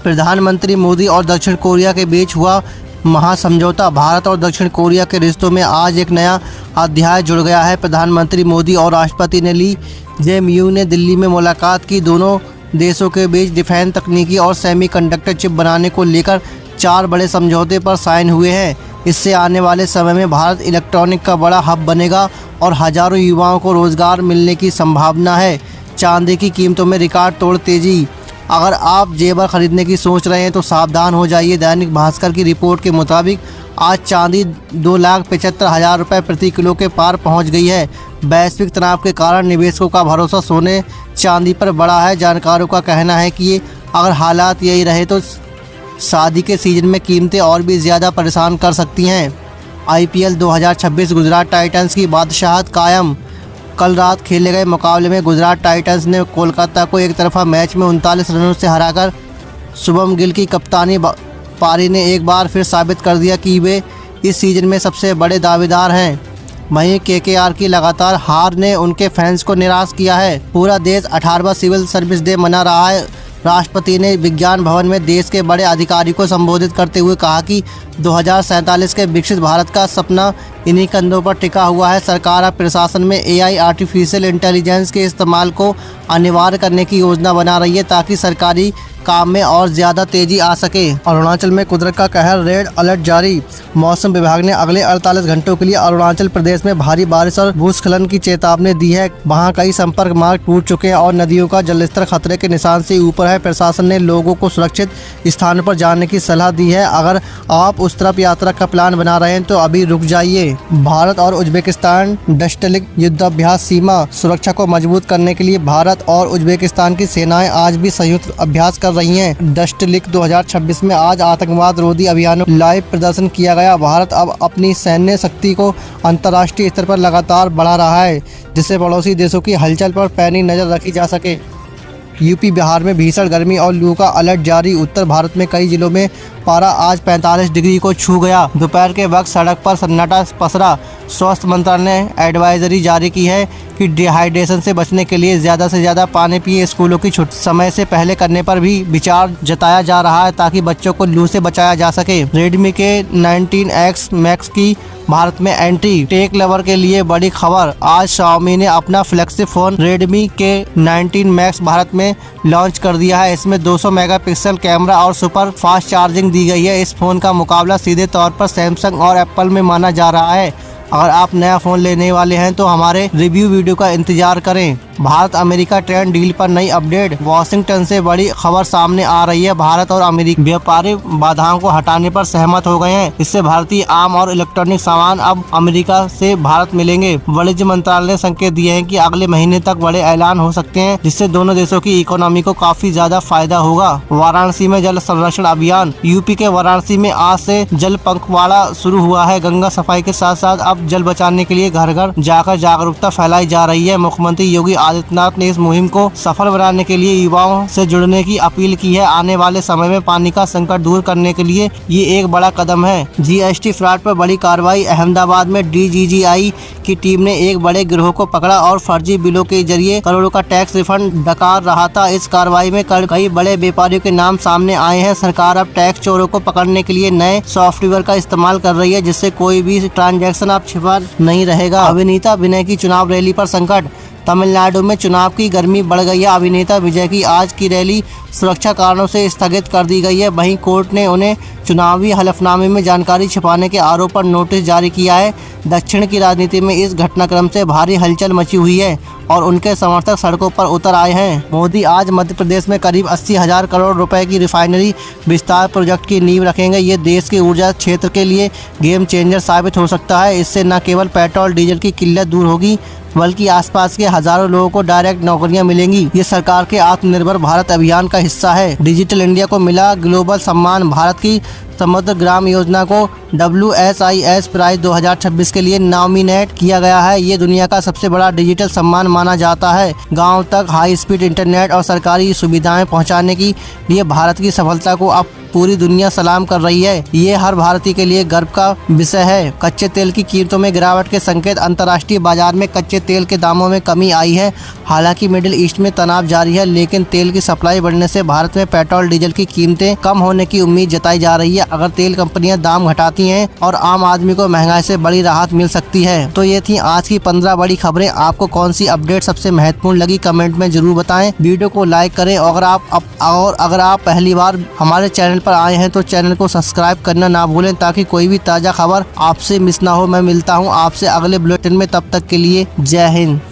प्रधानमंत्री मोदी और दक्षिण कोरिया के बीच हुआ महासमझौता। भारत और दक्षिण कोरिया के रिश्तों में आज एक नया अध्याय जुड़ गया है। प्रधानमंत्री मोदी और राष्ट्रपति ने ली जेएमयू ने दिल्ली में मुलाकात की। दोनों देशों के बीच डिफेंस तकनीकी और सेमीकंडक्टर चिप बनाने को लेकर 4 बड़े समझौते पर साइन हुए हैं। इससे आने वाले समय में भारत इलेक्ट्रॉनिक का बड़ा हब बनेगा और हज़ारों युवाओं को रोज़गार मिलने की संभावना है। चांदी की कीमतों में रिकॉर्ड तोड़ तेज़ी। अगर आप जेवर खरीदने की सोच रहे हैं तो सावधान हो जाइए। दैनिक भास्कर की रिपोर्ट के मुताबिक आज चांदी 2,75,000 रुपये प्रति किलो के पार पहुंच गई है। वैश्विक तनाव के कारण निवेशकों का भरोसा सोने चांदी पर बढ़ा है। जानकारों का कहना है कि अगर हालात यही रहे तो शादी के सीजन में कीमतें और भी ज़्यादा परेशान कर सकती हैं। IPL 2026 गुजरात टाइटंस की बादशाहत कायम। कल रात खेले गए मुकाबले में गुजरात टाइटंस ने कोलकाता को एक तरफा मैच में 39 रनों से हराकर शुभम गिल की कप्तानी पारी ने एक बार फिर साबित कर दिया कि वे इस सीज़न में सबसे बड़े दावेदार हैं। वहीं KKR की लगातार हार ने उनके फैंस को निराश किया है। पूरा देश 18वां सिविल सर्विस डे मना रहा है। राष्ट्रपति ने विज्ञान भवन में देश के बड़े अधिकारी को संबोधित करते हुए कहा कि 2047 के विकसित भारत का सपना इन्हीं कंधों पर टिका हुआ है। सरकार अब प्रशासन में AI आर्टिफिशियल इंटेलिजेंस के इस्तेमाल को अनिवार्य करने की योजना बना रही है ताकि सरकारी काम में और ज़्यादा तेज़ी आ सके। अरुणाचल में कुदरत का कहर, रेड अलर्ट जारी। मौसम विभाग ने अगले 48 घंटों के लिए अरुणाचल प्रदेश में भारी बारिश और भूस्खलन की चेतावनी दी है। वहां कई संपर्क मार्ग टूट चुके हैं और नदियों का जलस्तर खतरे के निशान से ऊपर है। प्रशासन ने लोगों को सुरक्षित स्थानों पर जाने की सलाह दी है। अगर आप उस तरफ यात्रा का प्लान बना रहे हैं तो अभी रुक जाइए। भारत और उज्बेकिस्तान डस्टलिक युद्धाभ्यास। सीमा सुरक्षा को मजबूत करने के लिए भारत और उज्बेकिस्तान की सेनाएं आज भी संयुक्त अभ्यास कर रही हैं। डस्टलिक 2026 में आज आतंकवाद रोधी अभियानों लाइव प्रदर्शन किया गया। भारत अब अपनी सैन्य शक्ति को अंतर्राष्ट्रीय स्तर पर लगातार बढ़ा रहा है, जिससे पड़ोसी देशों की हलचल पर पैनी नजर रखी जा सके। यूपी बिहार में भीषण गर्मी और लू का अलर्ट जारी। उत्तर भारत में कई जिलों में पारा आज 45 डिग्री को छू गया। दोपहर के वक्त सड़क पर सन्नाटा पसरा। स्वास्थ्य मंत्रालय ने एडवाइजरी जारी की है कि डिहाइड्रेशन से बचने के लिए ज़्यादा से ज़्यादा पानी पिए। स्कूलों की छुट्टी समय से पहले करने पर भी विचार जताया जा रहा है ताकि बच्चों को लू से बचाया जा सके। रेडमी के 19X Max की भारत में एंट्री। टेक लवर के लिए बड़ी खबर। आज Xiaomi ने अपना फ्लैगशिप फोन Redmi के 19 Max भारत में लॉन्च कर दिया है। इसमें 200 मेगापिक्सल कैमरा और सुपर फास्ट चार्जिंग दी गई है। इस फोन का मुकाबला सीधे तौर पर सैमसंग और एप्पल में माना जा रहा है। अगर आप नया फ़ोन लेने वाले हैं तो हमारे रिव्यू वीडियो का इंतजार करें। भारत अमेरिका ट्रेड डील पर नई अपडेट। वाशिंगटन से बड़ी खबर सामने आ रही है। भारत और अमेरिका व्यापारिक बाधाओं को हटाने पर सहमत हो गए हैं। इससे भारतीय आम और इलेक्ट्रॉनिक सामान अब अमेरिका से भारत मिलेंगे। वाणिज्य मंत्रालय ने संकेत दिए हैं कि अगले महीने तक बड़े ऐलान हो सकते हैं, जिससे दोनों देशों की इकोनॉमी को काफी ज्यादा फायदा होगा। वाराणसी में जल संरक्षण अभियान। यूपी के वाराणसी में आज से जल पंखवाड़ा शुरू हुआ है। गंगा सफाई के साथ साथ अब जल बचाने के लिए घर घर जाकर जागरूकता फैलाई जा रही है। मुख्यमंत्री योगी आदित्यनाथ ने इस मुहिम को सफल बनाने के लिए युवाओं से जुड़ने की अपील की है। आने वाले समय में पानी का संकट दूर करने के लिए ये एक बड़ा कदम है। GST फ्रॉड पर बड़ी कार्रवाई। अहमदाबाद में DGGI की टीम ने एक बड़े गिरोह को पकड़ा और फर्जी बिलों के जरिए करोड़ों का टैक्स रिफंड डकार रहा था। इस कार्रवाई में कई बड़े व्यापारियों के नाम सामने आए हैं। सरकार अब टैक्स चोरों को पकड़ने के लिए नए सॉफ्टवेयर का इस्तेमाल कर रही है, जिससे कोई भी ट्रांजैक्शन अब छिपा नहीं रहेगा। अभिनेता विनय की चुनाव रैली पर संकट। तमिलनाडु में चुनाव की गर्मी बढ़ गई है। अभिनेता विजय की आज की रैली सुरक्षा कारणों से स्थगित कर दी गई है। वहीं कोर्ट ने उन्हें चुनावी हलफनामे में जानकारी छिपाने के आरोप पर नोटिस जारी किया है। दक्षिण की राजनीति में इस घटनाक्रम से भारी हलचल मची हुई है और उनके समर्थक सड़कों पर उतर आए हैं। मोदी आज मध्य प्रदेश में करीब 80,000 करोड़ रुपए की रिफाइनरी विस्तार प्रोजेक्ट की नींव रखेंगे। ये देश के ऊर्जा क्षेत्र के लिए गेम चेंजर साबित हो सकता है। इससे न केवल पेट्रोल डीजल की किल्लत दूर होगी, बल्कि आसपास के हजारों लोगों को डायरेक्ट नौकरियां मिलेंगी। ये सरकार के आत्मनिर्भर भारत अभियान का हिस्सा है। डिजिटल इंडिया को मिला ग्लोबल सम्मान। भारत की समुद्र ग्राम योजना को WSIS प्राइज 2026 के लिए नॉमिनेट किया गया है। ये दुनिया का सबसे बड़ा डिजिटल सम्मान माना जाता है। गांव तक हाई स्पीड इंटरनेट और सरकारी सुविधाएं पहुंचाने की लिए भारत की सफलता को अब पूरी दुनिया सलाम कर रही है। ये हर भारतीय के लिए गर्व का विषय है। कच्चे तेल की कीमतों में गिरावट के संकेत। अंतर्राष्ट्रीय बाजार में कच्चे तेल के दामों में कमी आई है। हालांकि मिडिल ईस्ट में तनाव जारी है, लेकिन तेल की सप्लाई बढ़ने से भारत में पेट्रोल डीजल की कीमतें कम होने की उम्मीद जताई जा रही है। अगर तेल कंपनियां दाम घटाती हैं और आम आदमी को महंगाई से बड़ी राहत मिल सकती है। तो ये थी आज की 15 बड़ी खबरें। आपको कौन सी अपडेट सबसे महत्वपूर्ण लगी, कमेंट में जरूर बताएं। वीडियो को लाइक करें और अगर आप पहली बार हमारे चैनल पर आए हैं तो चैनल को सब्सक्राइब करना ना भूलें, ताकि कोई भी ताज़ा खबर आपसे मिस ना हो। मैं मिलता हूं आपसे अगले बुलेटिन में, तब तक के लिए जय हिंद।